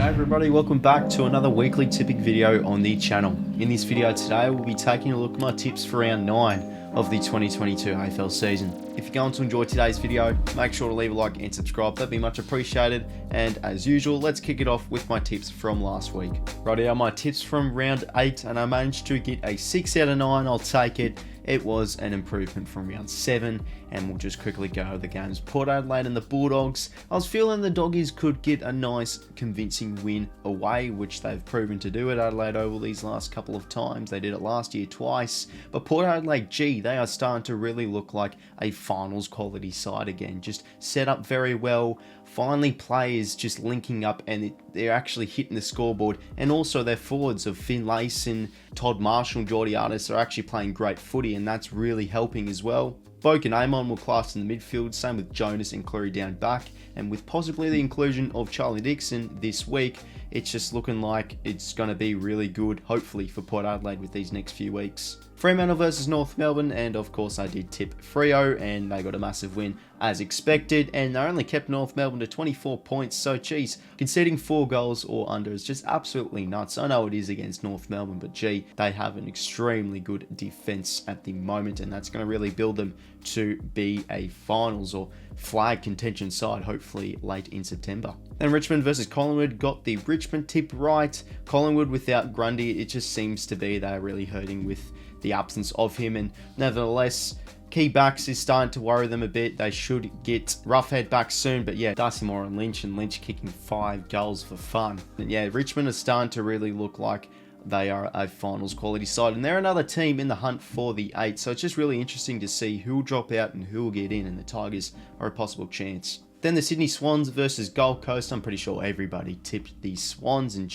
Hey everybody, welcome back to another weekly tipping video on the channel. In this video today, we'll be taking a look at my tips for round 9 of the 2022 AFL season. If you're going to enjoy today's video, make sure to leave a like and subscribe, that'd be much appreciated. And as usual, let's kick it off with my tips from last week. Right here are my tips from round 8, and I managed to get a 6 out of 9, I'll take it. It was an improvement from round 7, and we'll just quickly go over the games. Port Adelaide and the Bulldogs. I was feeling the Doggies could get a nice convincing win away, which they've proven to do at Adelaide Oval these last couple of times. They did it last year twice. But Port Adelaide, they are starting to really look like a finals quality side again. Just set up very well. Finally, players just linking up and they're actually hitting the scoreboard. And also their forwards of 𝐓𝐿𝐴𝐶𝐷, Todd Marshall and 𝘬𝐼𝐻𝐻𝐷𝐼 are actually playing great footy, and that's really helping as well. Boak and Amon will class in the midfield, same with Jonas and Cleary down back, and with possibly the inclusion of Charlie Dixon this week, it's just looking like it's going to be really good, hopefully, for Port Adelaide with these next few weeks. Fremantle versus North Melbourne, and of course I did tip Freo, and they got a massive win as expected, and they only kept North Melbourne to 24 points, so geez, conceding 4 goals or under is just absolutely nuts. I know it is against North Melbourne, but they have an extremely good defence at the moment, and that's going to really build them to be a finals or flag contention side, hopefully late in September. Then Richmond versus Collingwood, got the Richmond tip right. Collingwood without Grundy, it just seems to be they're really hurting with the absence of him, and nevertheless, key backs is starting to worry them a bit. They should get Roughhead back soon, but yeah, Darcy Moore and Lynch kicking 5 goals for fun. And yeah, Richmond is starting to really look like they are a finals quality side, and they're another team in the hunt for the 8, so it's just really interesting to see who will drop out and who will get in, and the Tigers are a possible chance. Then the Sydney Swans versus Gold Coast. I'm pretty sure everybody tipped the Swans, and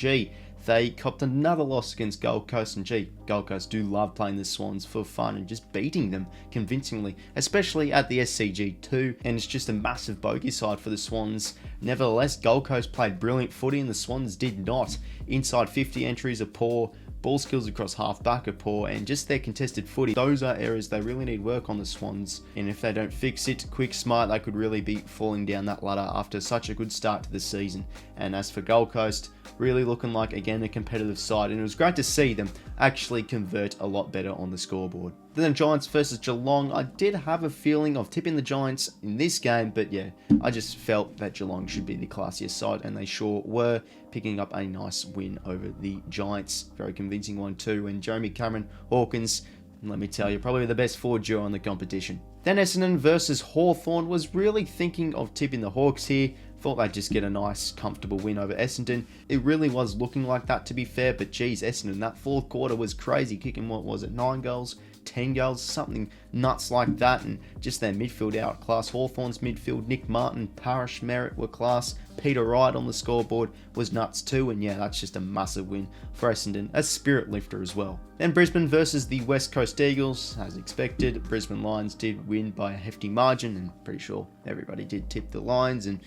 they copped another loss against Gold Coast, and Gold Coast do love playing the Swans for fun and just beating them convincingly, especially at the SCG2, and it's just a massive bogey side for the Swans. Nevertheless, Gold Coast played brilliant footy and the Swans did not. Inside 50 entries are poor, ball skills across half-back are poor, and just their contested footy. Those are areas they really need work on, the Swans, and if they don't fix it quick smart, they could really be falling down that ladder after such a good start to the season. And as for Gold Coast, really looking like, again, a competitive side, and it was great to see them actually convert a lot better on the scoreboard. Then Giants versus Geelong. I did have a feeling of tipping the Giants in this game, but yeah, I just felt that Geelong should be the classier side, and they sure were, picking up a nice win over the Giants. Very convincing one too, and Jeremy Cameron Hawkins, let me tell you, probably the best forward duo in the competition. Then Essendon versus Hawthorn. Was really thinking of tipping the Hawks here. Thought they'd just get a nice, comfortable win over Essendon. It really was looking like that, to be fair, but geez, Essendon, that fourth quarter was crazy, kicking, what was it, 9 goals? 10 goals, something nuts like that, and just their midfield outclass. Hawthorn's midfield, Nick Martin, Parish, Merritt were class. Peter Wright on the scoreboard was nuts too, and yeah, that's just a massive win for Essendon, a spirit lifter as well. Then Brisbane versus the West Coast Eagles. As expected, Brisbane Lions did win by a hefty margin, and pretty sure everybody did tip the Lions, and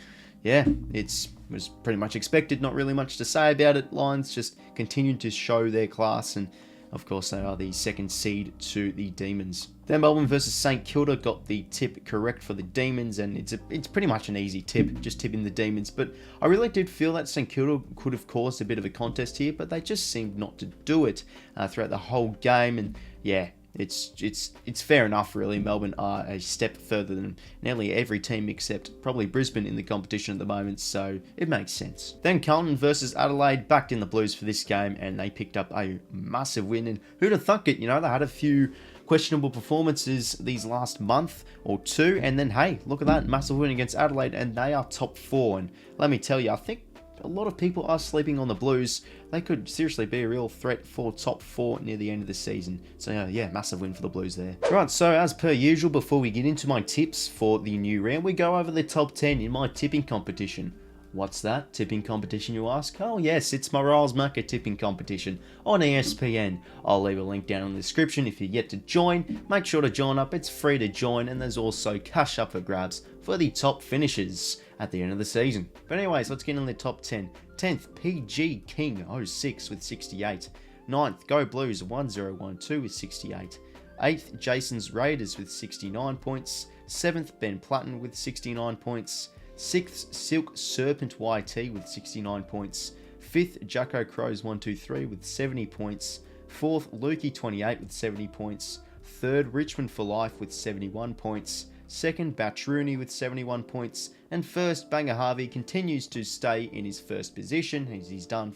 yeah, it was pretty much expected, not really much to say about it. Lions just continued to show their class, and of course, they are the second seed to the Demons. Then Melbourne versus St Kilda, got the tip correct for the Demons, and it's pretty much an easy tip, just tipping the Demons. But I really did feel that St Kilda could have caused a bit of a contest here, but they just seemed not to do it throughout the whole game. And yeah, it's fair enough, really. Melbourne are a step further than nearly every team except probably Brisbane in the competition at the moment, so it makes sense. Then Carlton versus Adelaide, backed in the Blues for this game, and they picked up a massive win. And who'd have thunk it? You know, they had a few questionable performances these last month or two, and then hey, look at that, massive win against Adelaide, and they are top 4. And let me tell you, I think a lot of people are sleeping on the Blues. They could seriously be a real threat for top 4 near the end of the season. So yeah, massive win for the Blues there. Right, so as per usual, before we get into my tips for the new round, we go over the top 10 in my tipping competition. What's that? Tipping competition, you ask? Oh yes, it's my 𝐼𝐻𝐼𝐿𝐴𝐶𝐷𝐼 tipping competition on ESPN. I'll leave a link down in the description if you're yet to join. Make sure to join up, it's free to join, and there's also cash up for grabs for the top finishers at the end of the season. But anyways, let's get in the top 10. 10th, PG King 06 with 68. 9th, Go Blues 1012 with 68. 8th, Jason's Raiders with 69 points. 7th, Ben Platten with 69 points. 6th, Silk Serpent YT with 69 points. 5th, Jacko Crows 123 with 70 points. 4th, 𝐼𝐿𝐼𝐻𝐼 with 70 points. 3rd, Richmond for Life with 71 points. 2nd, Batrooney with 71 points. And 1st, 𝐼𝐻𝐼𝐵 continues to stay in his first position, as he's done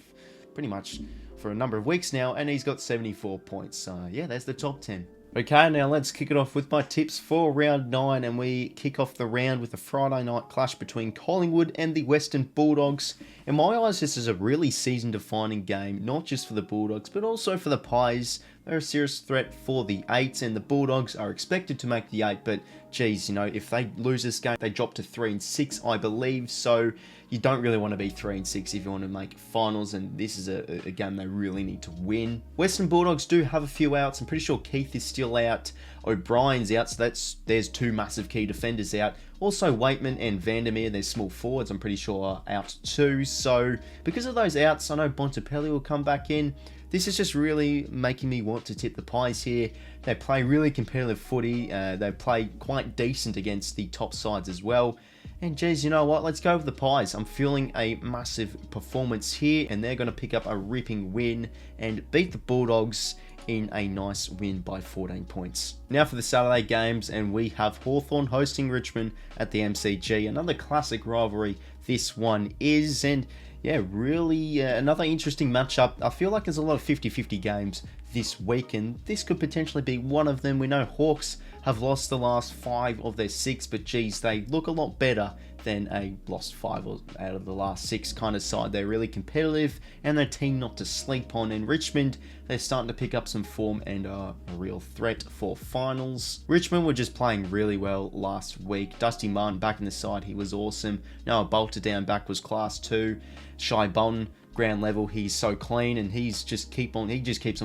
pretty much for a number of weeks now, and he's got 74 points. Yeah, there's the top 10. Okay, now let's kick it off with my tips for round 9, and we kick off the round with a Friday night clash between Collingwood and the Western Bulldogs. In my eyes, this is a really season-defining game, not just for the Bulldogs, but also for the Pies. They're a serious threat for the 8, and the Bulldogs are expected to make the 8, but geez, you know, if they lose this game, they drop to 3-6, I believe, so you don't really want to be 3-6 if you want to make finals, and this is a game they really need to win. Western Bulldogs do have a few outs. I'm pretty sure Keith is still out, O'Brien's out, so there's 2 massive key defenders out. Also, Waitman and Vandermeer, their small forwards, I'm pretty sure are out too. So, because of those outs, I know 𝐵𝗤𝗶𝗶𝗶 will come back in. This is just really making me want to tip the Pies here. They play really competitive footy. They play quite decent against the top sides as well. And geez, you know what? Let's go with the Pies. I'm feeling a massive performance here, and they're going to pick up a ripping win and beat the Bulldogs in a nice win by 14 points. Now for the Saturday games, and we have Hawthorn hosting Richmond at the MCG. Another classic rivalry this one is, and yeah, really another interesting matchup. I feel like there's a lot of 50-50 games this week, and this could potentially be one of them. We know Hawks have lost the last 5 of their 6, but geez, they look a lot better than a lost 5 out of the last 6 kind of side. They're really competitive, and they're a team not to sleep on. In Richmond, they're starting to pick up some form and are a real threat for finals. Richmond were just playing really well last week. Dusty Martin back in the side, he was awesome. Noah Bolter down back was class 2. Shai Bolton, ground level, he's so clean, and he just keeps on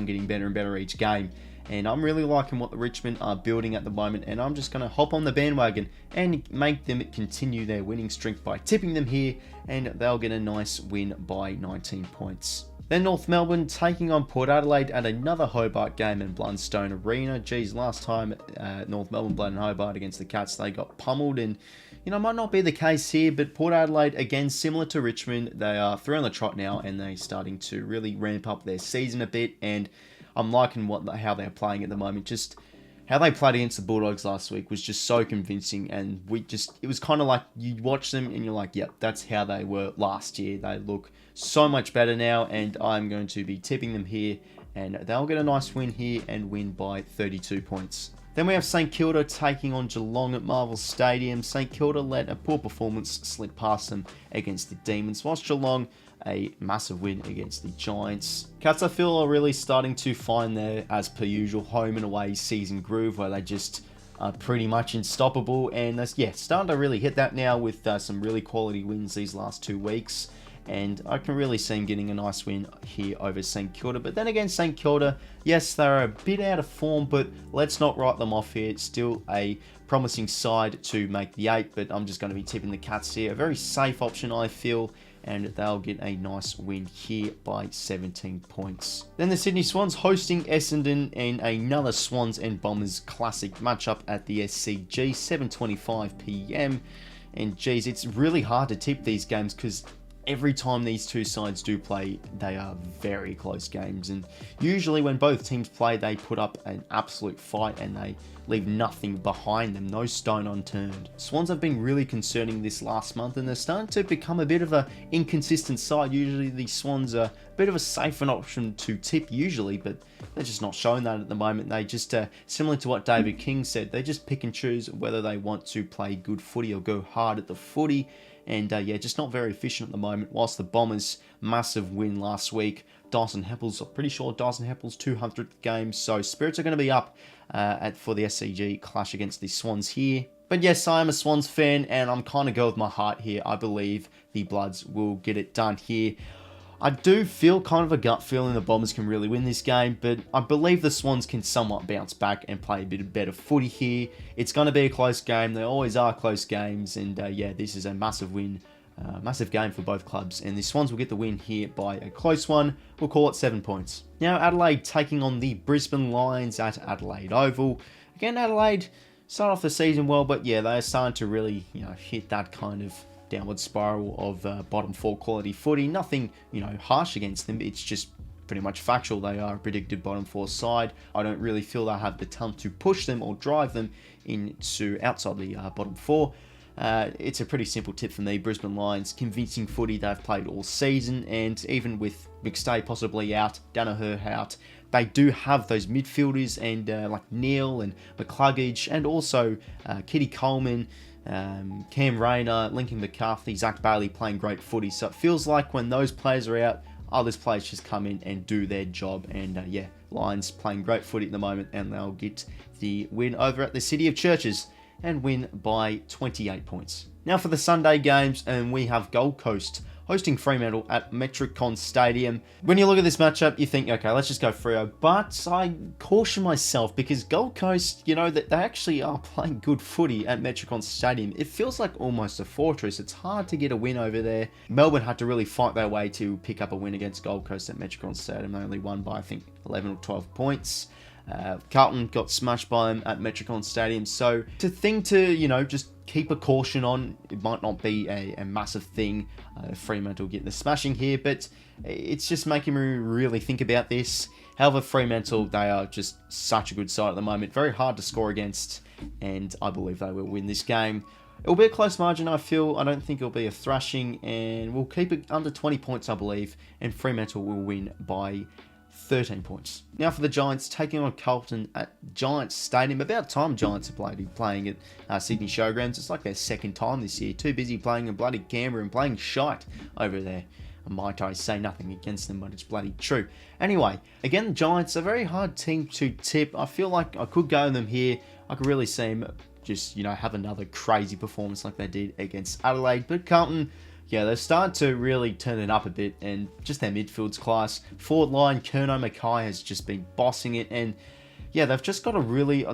getting better and better each game. And I'm really liking what the Richmond are building at the moment, and I'm just going to hop on the bandwagon and make them continue their winning streak by tipping them here, and they'll get a nice win by 19 points. Then North Melbourne taking on Port Adelaide at another Hobart game in Blundstone Arena. Geez, last time North Melbourne played in Hobart against the Cats, they got pummeled, and you know, might not be the case here, but Port Adelaide, again, similar to Richmond, they are 3 on the trot now, and they're starting to really ramp up their season a bit, and I'm liking how they're playing at the moment. Just how they played against the Bulldogs last week was just so convincing, and it was kind of like you watch them and you're like, yep, that's how they were last year. They look so much better now, and I'm going to be tipping them here, and they'll get a nice win here and win by 32 points. Then we have St Kilda taking on Geelong at Marvel Stadium. St Kilda let a poor performance slip past them against the Demons, whilst Geelong a massive win against the Giants. Cats, I feel, are really starting to find their, as per usual, home and away season groove, where they just are pretty much unstoppable, and yeah, starting to really hit that now with some really quality wins these last 2 weeks. And I can really see him getting a nice win here over St Kilda. But then again, St Kilda, yes, they're a bit out of form, but let's not write them off here. It's still a promising side to make the 8, but I'm just going to be tipping the Cats here. A very safe option, I feel, and they'll get a nice win here by 17 points. Then the Sydney Swans hosting Essendon in another Swans and Bombers classic matchup at the SCG, 7:25 PM. And geez, it's really hard to tip these games because every time these two sides do play, they are very close games, and usually when both teams play, they put up an absolute fight and they leave nothing behind them, no stone unturned. Swans have been really concerning this last month, and they're starting to become a bit of an inconsistent side. Usually the Swans are a bit of a safer option to tip usually, but they're just not showing that at the moment. They just, similar to what David King said, they just pick and choose whether they want to play good footy or go hard at the footy. And yeah, just not very efficient at the moment. Whilst the Bombers' massive win last week, I'm pretty sure Dyson Heppel's 200th game. So spirits are going to be up for the SCG clash against the Swans here. But yes, I am a Swans fan, and I'm kind of go with my heart here. I believe the Bloods will get it done here. I do feel kind of a gut feeling the Bombers can really win this game, but I believe the Swans can somewhat bounce back and play a bit better footy here. It's going to be a close game. They always are close games, and yeah, this is a massive win, massive game for both clubs, and the Swans will get the win here by a close one. We'll call it 7 points. Now, Adelaide taking on the Brisbane Lions at Adelaide Oval. Again, Adelaide start off the season well, but yeah, they're starting to really, hit that kind of downward spiral of bottom 4 quality footy. Nothing, harsh against them. It's just pretty much factual. They are a predicted bottom 4 side. I don't really feel they have the talent to push them or drive them into outside the bottom 4. It's a pretty simple tip for me. Brisbane Lions, convincing footy they've played all season, and even with 𝐼𝐴 possibly out, 𝘍𝐼𝐻𝐻 out, they do have those midfielders and like Neil and 𝐬𝐼𝐿𝐼𝐻𝐿𝐼 and also 𝘬𝐻𝐿𝐼𝐻𝐿 Coleman, Cam Rayner, Lincoln McCarthy, Zach Bailey playing great footy. So it feels like when those players are out, others players just come in and do their job. And Lions playing great footy at the moment, and they'll get the win over at the City of Churches and win by 28 points. Now for the Sunday games, and we have Gold Coast hosting Fremantle at Metricon Stadium. When you look at this matchup, you think, okay, let's just go Freo. But I caution myself because Gold Coast, that they actually are playing good footy at Metricon Stadium. It feels like almost a fortress. It's hard to get a win over there. Melbourne had to really fight their way to pick up a win against Gold Coast at Metricon Stadium. They only won by, I think, 11 or 12 points. Carlton got smashed by them at Metricon Stadium. So it's a thing to, just keep a caution on. It might not be a massive thing. Fremantle getting the smashing here, but it's just making me really think about this. However, Fremantle, they are just such a good side at the moment. Very hard to score against, and I believe they will win this game. It'll be a close margin, I feel. I don't think it'll be a thrashing, and we'll keep it under 20 points, I believe, and Fremantle will win by 13 points. Now for the Giants, taking on Carlton at Giants Stadium. About time Giants are playing at Sydney Showgrounds. It's like their second time this year. Too busy playing in bloody Canberra and playing shite over there. Might I say nothing against them, but it's bloody true. Anyway, again, the Giants are a very hard team to tip. I feel like I could go them here. I could really see them just, have another crazy performance like they did against Adelaide. But Carlton, they're starting to really turn it up a bit, and just their midfield's class. Forward line, Curnow Mackay has just been bossing it, and they've just got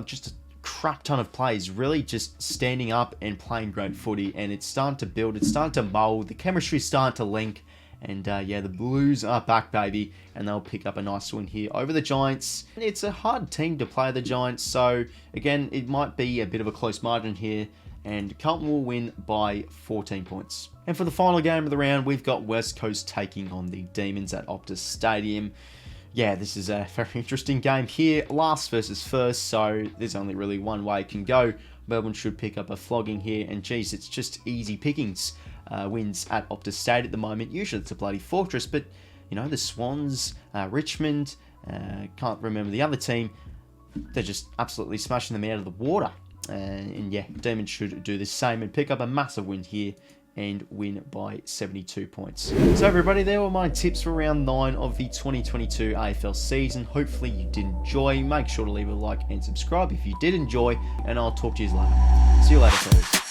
just a crap ton of players really just standing up and playing great footy, and it's starting to build, it's starting to mould, the chemistry's starting to link, and the Blues are back, baby, and they'll pick up a nice win here over the Giants. It's a hard team to play, the Giants, so again, it might be a bit of a close margin here, and Carlton will win by 14 points. And for the final game of the round, we've got West Coast taking on the Demons at Optus Stadium. This is a very interesting game here. Last versus first, so there's only really one way it can go. Melbourne should pick up a flogging here, and geez, it's just easy pickings. Wins at Optus Stadium at the moment. Usually it's a bloody fortress, but, the Swans, Richmond, can't remember the other team, they're just absolutely smashing them out of the water. Demons should do the same and pick up a massive win here and win by 72 points. So everybody, there were my tips for round 9 of the 2022 AFL season. Hopefully you did enjoy. Make sure to leave a like and subscribe if you did enjoy, and I'll talk to you later. See you later, fellas.